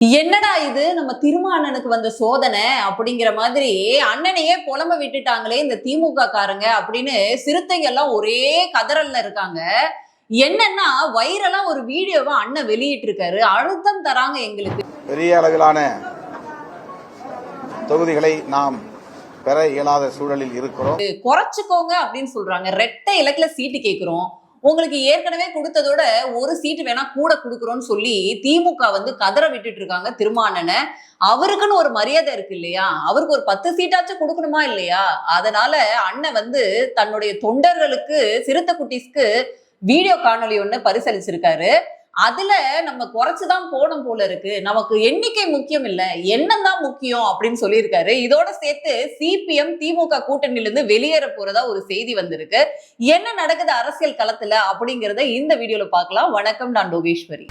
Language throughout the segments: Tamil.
என்னடா இது நம்ம திருமானனுக்கு வந்த சோதனை அப்படிங்கிற மாதிரி அண்ணனையே புலம்ப விட்டுட்டாங்களே இந்த திமுக காரங்க அப்படின்னு சிறுத்தைகள் எல்லாம் ஒரே கதறல்ல இருக்காங்க. என்னன்னா வைரலா ஒரு வீடியோவை அண்ணன் வெளியிட்டு இருக்காரு. அழுத்தம் தராங்க எங்களுக்கு. பெரிய அளவிலான தொகுதிகளை நாம் பெற இயலாத சூழலில் இருக்கிறோம். குறைச்சுக்கோங்க அப்படின்னு சொல்றாங்க. ரெட்டை இலக்குல சீட்டு கேட்கிறோம். உங்களுக்கு ஏற்கனவே கொடுத்ததோட ஒரு சீட்டு வேணா கூட கொடுக்குறோம்னு சொல்லி திமுக வந்து கதற விட்டுட்டு இருக்காங்க திருமானனை. அவருக்குன்னு ஒரு மரியாதை இருக்கு இல்லையா? அவருக்கு ஒரு 10 சீட்டாச்சும் கொடுக்கணுமா இல்லையா? அதனால அண்ணன் வந்து தன்னுடைய தொண்டர்களுக்கு சிறுத்தை குட்டீஸ்க்கு வீடியோ காணொலி ஒண்ணு பரிசளிச்சிருக்காரு. அதுல நம்ம குறைச்சுதான் போனோம் போல இருக்கு, நமக்கு எண்ணிக்கை முக்கியம் இல்ல எண்ணம் தான் முக்கியம் அப்படின்னு சொல்லியிருக்காரு. இதோட சேர்த்து சிபிஎம் திமுக கூட்டணியில இருந்து வெளியேற போறதா ஒரு செய்தி வந்திருக்கு. என்ன நடக்குது அரசியல் களத்துல அப்படிங்கறத இந்த வீடியோல பார்க்கலாம். வணக்கம், நான் லோகேஸ்வரி.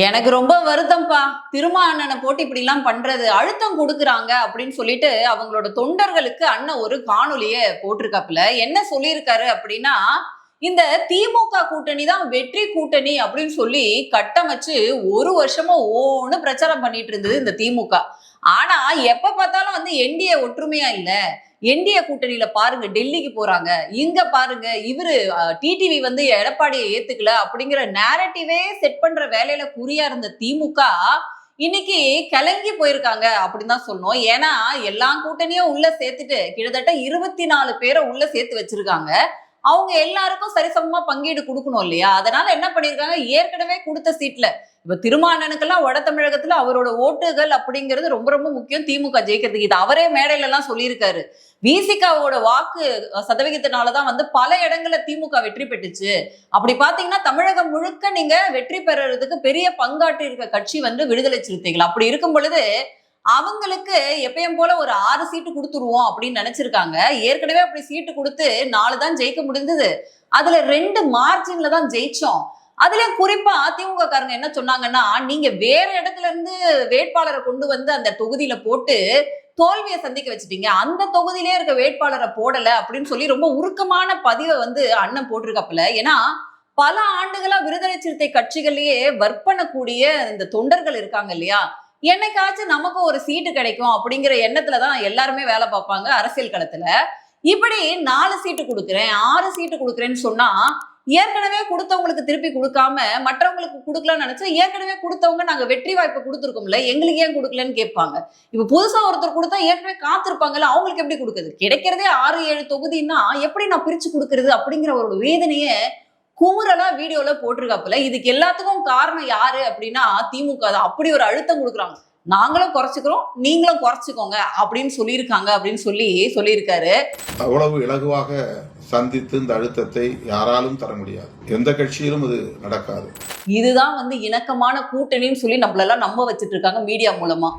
எனக்கு ரொம்ப வருத்தம்ப்பா, திருமானனை போட்டு இப்படி எல்லாம் பண்றது, அழுத்தம் கொடுக்குறாங்க அப்படின்னு சொல்லிட்டு அவங்களோட தொண்டர்களுக்கு அண்ணன் ஒரு காணொலிய போட்டிருக்காப்புல. என்ன சொல்லியிருக்காரு அப்படின்னா, இந்த திமுக கூட்டணி தான் வெற்றி கூட்டணி அப்படின்னு சொல்லி கட்டமைச்சு ஒரு வருஷமா ஓன்னு பிரச்சாரம் பண்ணிட்டு இருந்தது இந்த திமுக. ஆனா எப்ப பார்த்தாலும் வந்து என்டிஏ ஒற்றுமையா இல்ல, என்டிஏ கூட்டணியில பாருங்க டெல்லிக்கு போறாங்க, இங்க பாருங்க இவரு டிடிவி வந்து எடப்பாடியை ஏத்துக்கல அப்படிங்கிற நேரட்டிவே செட் பண்ற வேலையில குறியா இருந்த திமுக இன்னைக்கு கலங்கி போயிருக்காங்க அப்படின்னு தான் சொன்னோம். ஏன்னா எல்லா கூட்டணியும் உள்ள சேர்த்துட்டு கிட்டத்தட்ட 24 பேரை உள்ள சேர்த்து வச்சிருக்காங்க. அவங்க எல்லாருக்கும் சரிசமமா பங்கீடு கொடுக்கணும் இல்லையா? அதனால என்ன பண்ணிருக்காங்க, ஏற்கனவே கொடுத்த சீட்ல இப்ப திருமானனுக்கெல்லாம் வட தமிழகத்துல அவரோட ஓட்டுகள் அப்படிங்கிறது ரொம்ப ரொம்ப முக்கியம் திமுக ஜெயிக்கிறதுக்கு. இது அவரே மேடையில எல்லாம் சொல்லியிருக்காரு. விசிகாவோட வாக்கு சதவிகிதத்தினாலதான் வந்து பல இடங்கள்ல திமுக வெற்றி பெற்றுச்சு. அப்படி பாத்தீங்கன்னா தமிழகம் முழுக்க நீங்க வெற்றி பெறறதுக்கு பெரிய பங்காற்றி இருக்க கட்சி வந்து விடுதலை சிறுத்தைகள். அப்படி இருக்கும் பொழுது அவங்களுக்கு எப்பயும் போல ஒரு 6 சீட்டு கொடுத்துருவோம் அப்படின்னு நினைச்சிருக்காங்க. ஏற்கனவே அப்படி சீட்டு கொடுத்து 4 தான் ஜெயிக்க முடிந்தது. அதுல 2 மார்ஜின்ல தான் ஜெயிச்சோம். அதுலயும் குறிப்பா அதிமுக காரங்க என்ன சொன்னாங்கன்னா, நீங்க வேற இடத்துல இருந்து வேட்பாளரை கொண்டு வந்து அந்த தொகுதியில போட்டு தோல்வியை சந்திக்க வச்சுட்டீங்க, அந்த தொகுதியிலே இருக்க வேட்பாளரை போடல அப்படின்னு சொல்லி ரொம்ப உருக்கமான பதிவை வந்து அண்ணன் போட்டிருக்காப்புல. ஏன்னா பல ஆண்டுகளா விடுதலை சிறுத்தை கட்சிகள்லயே ஒர்க் பண்ணக்கூடிய இந்த தொண்டர்கள் இருக்காங்க இல்லையா? என்னைக்காச்சும் நமக்கு ஒரு சீட்டு கிடைக்கும் அப்படிங்கிற எண்ணத்துலதான் எல்லாருமே வேலை பார்ப்பாங்க அரசியல் களத்துல. இப்படி 4 சீட்டு கொடுக்குறேன் 6 சீட்டு கொடுக்குறேன்னு சொன்னா ஏற்கனவே கொடுத்தவங்களுக்கு திருப்பி கொடுக்காம மற்றவங்களுக்கு கொடுக்கலாம்னு நினைச்சா, ஏற்கனவே கொடுத்தவங்க நாங்க வெற்றி வாய்ப்பு கொடுத்துருக்கோம்ல, எங்களுக்கு ஏன் கொடுக்கலன்னு கேட்பாங்க. இப்ப புதுசா ஒருத்தர் கொடுத்தா ஏற்கனவே காத்திருப்பாங்கல்ல, அவங்களுக்கு எப்படி கொடுக்குறது? கிடைக்கிறதே 6-7 தொகுதின்னா எப்படி நான் பிரிச்சு கொடுக்கறது அப்படிங்கிற ஒரு வேதனைய குமுறலா வீடியோல போட்டிருக்காப்புல. இதுக்கு எல்லாத்துக்கும் காரணம் யாரு அப்படின்னா திமுக தான். அப்படி ஒரு அழுத்தம் கொடுக்குறாங்க. நாங்களும் குறைச்சுக்கிறோம், நீங்களும் குறைச்சுக்கோங்க அப்படின்னு சொல்லியிருக்காங்க அப்படின்னு சொல்லியிருக்காரு. அவ்வளவு இலகுவாக சந்தித்து இந்த அழுத்தத்தை யாராலும் தர முடியாது. எந்த கட்சியிலும் அது நடக்காது. இதுதான் வந்து இணக்கமான கூட்டணின்னு சொல்லி நம்மளெல்லாம் நம்ப வச்சுட்டு இருக்காங்க மீடியா மூலமா.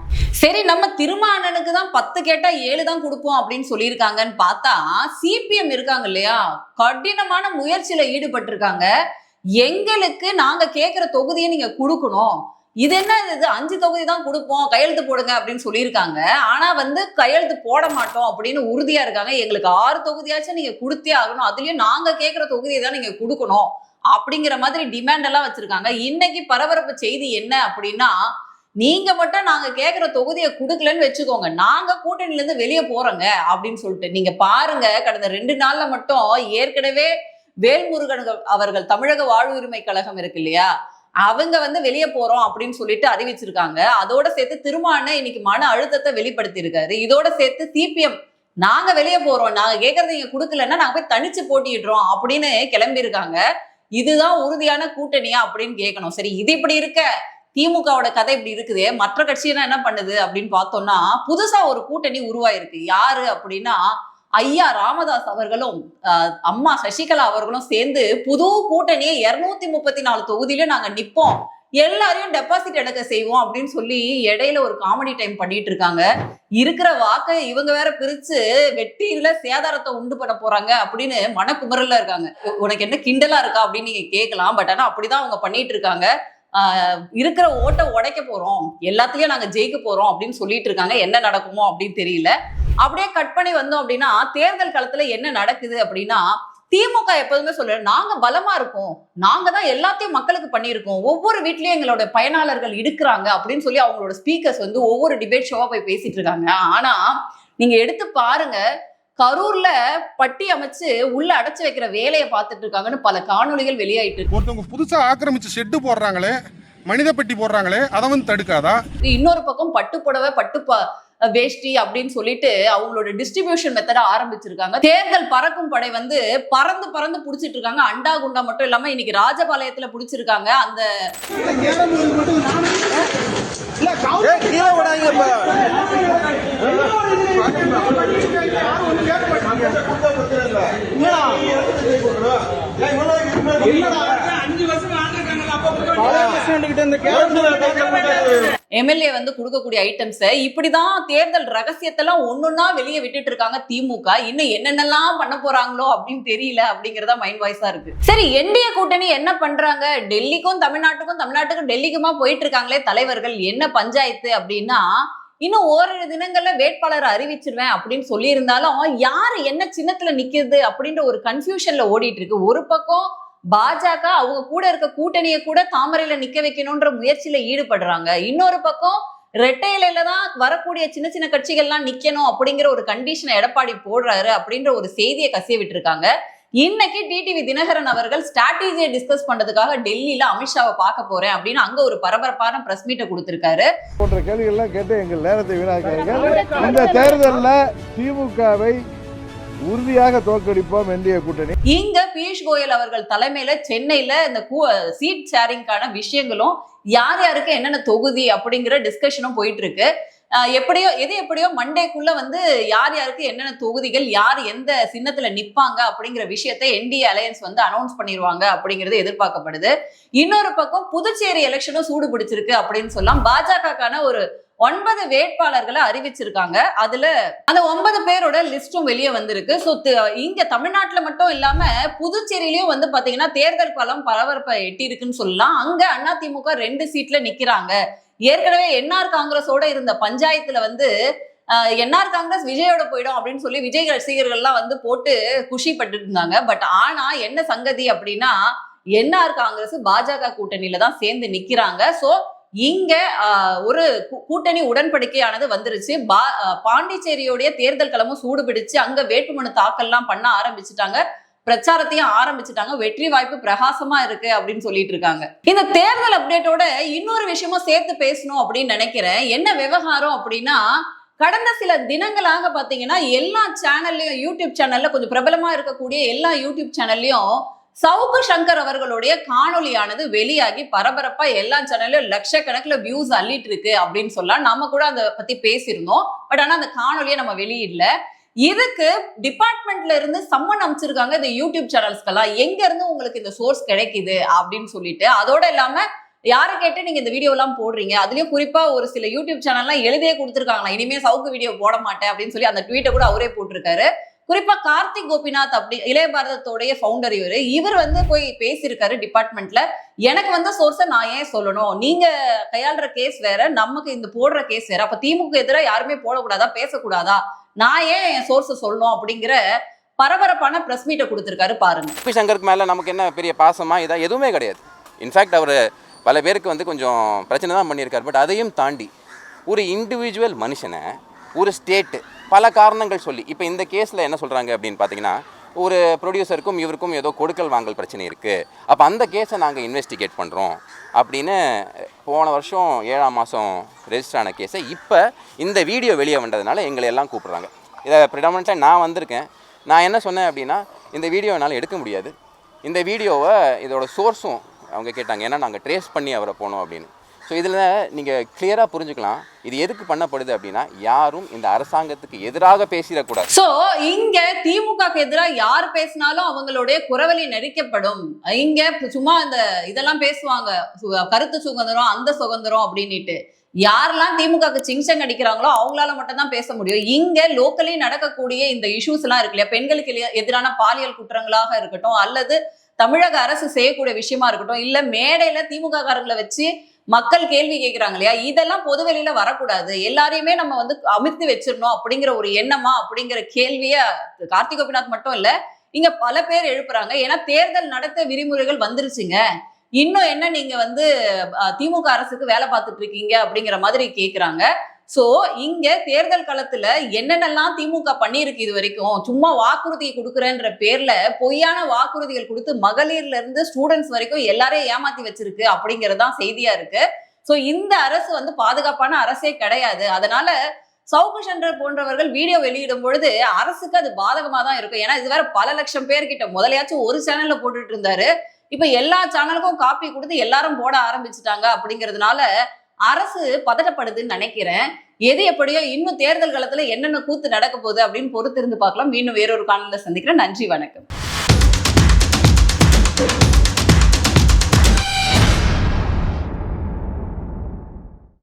சரி, நம்ம திருமானனுக்கு தான் 10 கேட்டா 7 தான் கொடுப்போம் அப்படின்னு சொல்லியிருக்காங்கன்னு பார்த்தா, சிபிஎம் இருக்காங்க இல்லையா, கடினமான முயற்சியில ஈடுபட்டு இருக்காங்க. எங்களுக்கு நாங்க கேட்கிற தொகுதியை நீங்க கொடுக்கணும், இது என்ன இது 5 தொகுதி தான் கொடுப்போம், கையெழுத்து போடுங்க அப்படின்னு சொல்லியிருக்காங்க. ஆனா வந்து கையெழுத்து போட மாட்டோம் அப்படின்னு உறுதியா இருக்காங்க. எங்களுக்கு 6 தொகுதியாச்சும் நீங்க கொடுத்தே ஆகணும், அதுலயும் நாங்க கேட்கிற தொகுதியை தான் நீங்க கொடுக்கணும் அப்படிங்கிற மாதிரி டிமாண்ட் எல்லாம் வச்சிருக்காங்க. இன்னைக்கு பரபரப்பு செய்தி என்ன அப்படின்னா, நீங்க மட்டும் நாங்க கேட்கிற தொகுதியை கொடுக்கலன்னு வச்சுக்கோங்க, நாங்க கூட்டணியில இருந்து வெளியே போறோங்க அப்படின்னு சொல்லிட்டு. நீங்க பாருங்க, கடந்த 2 நாள்ல மட்டும் ஏற்கனவே வேல்முருகன் அவர்கள் தமிழக வாழ்வுரிமை கழகம் இருக்கு இல்லையா, அவங்க வந்து வெளியே போறோம் அப்படின்னு சொல்லிட்டு அறிவிச்சிருக்காங்க. அதோட சேர்த்து திருமானன் இன்னைக்கு மன அழுத்தத்தை வெளிப்படுத்தி இருக்காரு. இதோட சேர்த்து சிபிஎம் நாங்க வெளியே போறோம், நாங்க கேட்கறத நீங்க கொடுக்கலன்னா நாங்க போய் தனிச்சு போட்டிடுறோம் அப்படின்னு கிளம்பி இருக்காங்க. இதுதான் உறுதியான கூட்டணியா அப்படின்னு கேட்கணும். சரி, இது இப்படி இருக்க திமுகவோட கதை இப்படி இருக்குது, மற்ற கட்சியெல்லாம் என்ன பண்ணுது அப்படின்னு பார்த்தோம்னா, புதுசா ஒரு கூட்டணி உருவாயிருக்கு. யாரு அப்படின்னா, ஐயா ராமதாஸ் அவர்களும் அம்மா சசிகலா அவர்களும் சேர்ந்து புது கூட்டணியை 234 தொகுதியிலும் நாங்க நிப்போம், எல்லாரையும் டெபாசிட் எடுக்க செய்வோம் அப்படின்னு சொல்லி இடையில ஒரு காமெடி டைம் பண்ணிட்டு இருக்காங்க. இருக்கிற வாக்கை இவங்க வேற பிரிச்சு வெற்றியில சேதாரத்தை உண்டு பண்ண போறாங்க அப்படின்னு மனக்குமரல்ல இருக்காங்க. உனக்கு என்ன கிண்டலா இருக்கா அப்படின்னு நீங்க கேட்கலாம். பட் ஆனா அப்படிதான் அவங்க பண்ணிட்டு இருக்காங்க. இருக்கிற ஓட்டை உடைக்க போறோம், எல்லாத்துலயும் நாங்க ஜெயிக்க போறோம் அப்படின்னு சொல்லிட்டு இருக்காங்க. என்ன நடக்குமோ அப்படின்னு தெரியல. அப்படியே கட் பண்ணி வந்தோம் அப்படின்னா, தேர்தல் களத்துல என்ன நடக்குது அப்படின்னா, திமுக எப்போதுமே சொல்ற நாங்க பலமா இருக்கோம், நாங்க தான் எல்லாத்தையும் மக்களுக்கு பண்ணியிருக்கோம், ஒவ்வொரு வீட்லயும் எங்களோட பயனாளர்கள் இருக்கிறாங்க அப்படின்னு சொல்லி அவங்களோட ஸ்பீக்கர்ஸ் வந்து ஒவ்வொரு டிபேட் ஷோவா போய் பேசிட்டு இருக்காங்க. ஆனா நீங்க எடுத்து பாருங்க, கரூர்ல பட்டி அமைச்சு உள்ள அடைச்சு வைக்கிற வேலையை பார்த்துட்டு இருக்காங்கன்னு பல காணொளிகள் வெளியாயிட்டு இருக்கு. ஒருத்தவங்க புதுசா ஆக்கிரமிச்சு ஷெட்டு போடுறாங்களே, மனித பெட்டி போடுறாங்களே, அதை வந்து தடுக்காதா? இன்னொரு பக்கம் பட்டு புடவை வேஷ்டி அப்படின்னு சொல்லிட்டு அவங்களோட டிஸ்ட்ரிபியூஷன் மெத்தட ஆரம்பிச்சிருக்காங்க. தேர்தல் பறக்கும் படை வந்து பறந்து பறந்து புடிச்சிட்டு இருக்காங்க. அண்டா குண்டா மட்டும் இல்லாம இன்னைக்கு ராஜபாளையத்துல புடிச்சிருக்காங்க. அந்த எம்எல்ஏ வந்து கொடுக்கக்கூடிய ஐட்டம்ஸ் இப்படிதான் தேர்தல் ரகசியத்தெல்லாம் ஒன்னொன்னா வெளியே விட்டுட்டு இருக்காங்க திமுக. இன்னும் என்னென்னலாம் பண்ண போறாங்களோ அப்படின்னு தெரியல அப்படிங்கறத மைண்ட் வாய்ஸா இருக்கு. சரி, என்டிஏ கூட்டணி என்ன பண்றாங்க? டெல்லிக்கும் தமிழ்நாட்டுக்கும் டெல்லிக்குமா போயிட்டு இருக்காங்களே தலைவர்கள். என்ன பஞ்சாயத்து அப்படின்னா, இன்னும் ஓரிரு தினங்கள்ல வேட்பாளர் அறிவிச்சிருவேன் அப்படின்னு சொல்லி இருந்தாலும் யாரு என்ன சின்னத்துல நிக்குது அப்படின்ற ஒரு கன்ஃபியூஷன்ல ஓடிட்டு இருக்கு. ஒரு பக்கம் பாஜக அவங்க கூட இருக்க கூட்டணியை கூட தாமரையில நிக்க வைக்கணும்ன்ற முயற்சியில ஈடுபடுறாங்க. இன்னொரு பக்கம் ரெட்டை இலையில தான் வரக்கூடிய சின்ன சின்ன கட்சிகள்லாம் நிக்கணும் அப்படிங்கிற ஒரு கண்டிஷனை எடப்பாடி போடுறாரு அப்படின்ற ஒரு செய்தியை கசிய விட்டுருக்காங்க. இன்னைக்கு டிடிவி தினகரன் அவர்கள் ஸ்ட்ராட்டஜியை டிஸ்கஸ் பண்றதுக்காக டெல்லியில அமித்ஷாவை பார்க்க போறேன் அப்படின்னு அங்க ஒரு பரபரப்பான பிரஸ் மீட்டை கொடுத்திருக்காரு. போன்ற கேள்விகள்லாம் கேட்டு எங்கள் நேரத்தை வீணாக்காதீர்கள். இந்த தேர்தலில் திமுகவை உறுதியாக தோற்கடிப்போம் என்டிஏ கூட்டணி. இங்க பியூஷ் கோயல் அவர்கள் தலைமையில சென்னையில இந்த சீட் ஷேரிங்கான விஷயங்களும் யார் யாருக்கு என்னென்ன தொகுதி அப்படிங்கிற டிஸ்கஷனும் போயிட்டு இருக்கு. எப்படியோ மண்டேக்குள்ள வந்து யார் யாருக்கு என்னென்ன தொகுதிகள், யார் எந்த சின்னத்துல நிப்பாங்க அப்படிங்கிற விஷயத்தை என்டிஏ அலையன்ஸ் வந்து அனௌன்ஸ் பண்ணிடுவாங்க அப்படிங்கிறது எதிர்பார்க்கப்படுது. இன்னொரு பக்கம் புதுச்சேரி எலெக்ஷனும் சூடு பிடிச்சிருக்கு அப்படின்னு சொல்லலாம். பாஜகக்கான ஒரு 9 வேட்பாளர்களை அறிவிச்சிருக்காங்க. அதுல அந்த 9 பேரோட லிஸ்டும் வெளியே வந்திருக்கு. சோ இங்க தமிழ்நாட்டுல மட்டும் இல்லாம புதுச்சேரியிலயும் வந்து பாத்தீங்கன்னா தேர்தல் களம் பரபரப்பை எட்டி இருக்குன்னு சொல்லலாம். அங்க அதிமுக 2 சீட்ல நிக்கிறாங்க. ஏற்கனவே என்ஆர் காங்கிரஸோட இருந்த பஞ்சாயத்துல வந்து என்ஆர் காங்கிரஸ் விஜயோட போயிடும் அப்படின்னு சொல்லி விஜய் ரசிகர்கள்லாம் வந்து போட்டு குஷி பட்டு இருந்தாங்க. பட் ஆனா என்ன சங்கதி அப்படின்னா, என்ஆர் காங்கிரஸ் பாஜக கூட்டணியில தான் சேர்ந்து நிக்கிறாங்க. சோ இங்க ஒரு கூட்டணி உடன்படிக்கையானது வந்துருச்சு. பாண்டிச்சேரியோடைய தேர்தல் களமும் சூடு பிடிச்சு அங்க வேட்புமனு தாக்கல்லாம் பண்ண ஆரம்பிச்சுட்டாங்க, பிரச்சாரத்தையும் ஆரம்பிச்சுட்டாங்க. வெற்றி வாய்ப்பு பிரகாசமா இருக்கு அப்படின்னு சொல்லிட்டு இருக்காங்க. இந்த தேர்தல் அப்டேட்டோட இன்னொரு விஷயமும் சேர்த்து பேசணும் அப்படின்னு நினைக்கிறேன். என்ன விவகாரம் அப்படின்னா, கடந்த சில தினங்களாக பாத்தீங்கன்னா எல்லா சேனல்லையும், யூடியூப் சேனல்ல கொஞ்சம் பிரபலமா இருக்கக்கூடிய எல்லா யூடியூப் சேனல்லையும் சவுக்கு சங்கர் அவர்களுடைய காணொலியானது வெளியாகி பரபரப்பா எல்லா சேனல்லையும் லட்சக்கணக்கில் வியூஸ் அள்ளிட்டு இருக்கு அப்படின்னு சொல்லலாம். நம்ம கூட அதை பத்தி பேசியிருந்தோம். பட் ஆனா அந்த காணொலியை நம்ம வெளியிடல. இதுக்கு டிபார்ட்மெண்ட்ல இருந்து சம்மன் அமைச்சிருக்காங்க இந்த யூடியூப் சேனல்ஸ்க்கெல்லாம். எங்க இருந்து உங்களுக்கு இந்த சோர்ஸ் கிடைக்குது அப்படின்னு சொல்லிட்டு, அதோட இல்லாம யாரை கேட்டு நீங்க இந்த வீடியோ எல்லாம் போடுறீங்க, அதுலயும் குறிப்பா ஒரு சில யூடியூப் சேனல்லாம் எழுதியே கொடுத்துருக்காங்களா, இனிமே சவுக்கு வீடியோ போட மாட்டேன் அப்படின்னு சொல்லி அந்த ட்வீட்டை கூட அவரே போட்டிருக்காரு. குறிப்பா கார்த்திக் கோபிநாத் அப்படி இளைய பாரதத்தோடைய ஃபவுண்டர் இவர் வந்து போய் பேசியிருக்காரு டிபார்ட்மெண்ட்ல. எனக்கு வந்த சோர்ஸை நான் ஏன் சொல்லணும், நீங்க கையாளுற கேஸ் வேற, நமக்கு இந்த போடுற கேஸ் வேற, அப்ப திமுக எதிராக யாருமே போடக்கூடாதா, பேசக்கூடாதா, நான் ஏன் என் சோர்ஸை சொல்லணும் அப்படிங்கிற பரபரப்பான பிரஸ் மீட்டை கொடுத்திருக்காரு பாருங்க. பி சங்கருக்கு மேல நமக்கு என்ன பெரிய பாசமா இதா எதுவுமே கிடையாது. இன்ஃபேக்ட் அவர் பல பேருக்கு வந்து கொஞ்சம் பிரச்சனை தான் பண்ணியிருக்காரு. பட் அதையும் தாண்டி ஒரு இண்டிவிஜுவல் மனுஷனை ஒரு ஸ்டேட்டு பல காரணங்கள் சொல்லி, இப்போ இந்த கேஸில் என்ன சொல்கிறாங்க அப்படின்னு பார்த்தீங்கன்னா, ஒரு ப்ரொடியூசருக்கும் இவருக்கும் ஏதோ கொடுக்கல் வாங்கல் பிரச்சனை இருக்குது, அப்போ அந்த கேஸை நாங்கள் இன்வெஸ்டிகேட் பண்ணுறோம் அப்படின்னு போன வருஷம் 7ஆம் மாதம் ரெஜிஸ்டர் ஆன கேஸை இப்போ இந்த வீடியோ வெளியே வந்ததுனால எங்களை எல்லாம் கூப்பிட்றாங்க. இதை ப்ரிடாமினெண்ட்டாக நான் வந்திருக்கேன். நான் என்ன சொன்னேன் அப்படின்னா, இந்த வீடியோ என்னால் எடுக்க முடியாது, இந்த வீடியோவை இதோட சோர்ஸும் அவங்க கேட்டாங்க, ஏன்னா நாங்கள் ட்ரேஸ் பண்ணி அவரை போனோம் அப்படின்னு. ஸோ இதில் நீங்கள் கிளியராக புரிஞ்சுக்கலாம் இது எதுக்கு பண்ணப்படுது அப்படின்னா, யாரும் இந்த அரசாங்கத்துக்கு எதிராக பேசிடக்கூடாது. ஸோ இங்க திமுகக்கு எதிராக யார் பேசினாலும் அவங்களுடைய குரவலி நெரிக்கப்படும். இங்க சும்மா இந்த இதெல்லாம் பேசுவாங்க, கருத்து சுதந்திரம் அந்த சுதந்திரம் அப்படின்னுட்டு. யாரெல்லாம் திமுகக்கு சிங்சங் அடிக்கிறாங்களோ அவங்களால மட்டும் தான் பேச முடியும். இங்க லோக்கலி நடக்கக்கூடிய இந்த இஷ்யூஸ் எல்லாம் இருக்கு இல்லையா, பெண்களுக்கு எதிரான பாலியல் குற்றங்களாக இருக்கட்டும், அல்லது தமிழக அரசு செய்யக்கூடிய விஷயமா இருக்கட்டும், இல்ல மேடையில திமுக காரங்களை வச்சு மக்கள் கேள்வி கேட்கிறாங்க இல்லையா, இதெல்லாம் பொது வெளியில வரக்கூடாது, எல்லாரையுமே நம்ம வந்து அமிர்த்து வச்சிடணும் அப்படிங்கிற ஒரு எண்ணமா அப்படிங்கிற கேள்விய கார்த்திக் கோபிநாத் மட்டும் இல்ல, இங்க பல பேர் எழுப்புறாங்க. ஏன்னா தேர்தல் நடத்த விதிமுறைகள் வந்துருச்சுங்க, இன்னும் என்ன நீங்க வந்து திமுக அரசுக்கு வேலை பார்த்துட்டு இருக்கீங்க அப்படிங்கிற மாதிரி கேக்குறாங்க. சோ இங்க தேர்தல் களத்துல என்னென்னலாம் திமுக பண்ணியிருக்கு இது வரைக்கும், சும்மா வாக்குறுதியை கொடுக்குறேன்ற பேர்ல பொய்யான வாக்குறுதிகள் கொடுத்து மகளிர்ல இருந்து ஸ்டூடெண்ட்ஸ் வரைக்கும் எல்லாரையும் ஏமாத்தி வச்சிருக்கு அப்படிங்கறதுதான் செய்தியா இருக்கு. சோ இந்த அரசு வந்து பாதுகாப்பான அரசே கிடையாது. அதனால சவுக்கு சங்கர் போன்றவர்கள் வீடியோ வெளியிடும் பொழுது அரசுக்கு அது பாதகமா தான் இருக்கும். ஏன்னா இது வேற பல லட்சம் பேர்கிட்ட, முதலையாச்சும் ஒரு சேனல்ல போட்டுட்டு இருந்தாரு, இப்ப எல்லா சேனலுக்கும் காப்பி கொடுத்து எல்லாரும் போட ஆரம்பிச்சுட்டாங்க. அப்படிங்கிறதுனால அரசு பதட்டப்படுதுன்னு நினைக்கிறேன். எது எப்படியோ இன்னும் தேர்தல் காலத்துல என்னென்ன கூத்து நடக்க போகுது அப்படின்னு பொறுத்திருந்து பார்க்கலாம். மீண்டும் வேறொரு காணொளியில சந்திக்கிறேன். நன்றி, வணக்கம்.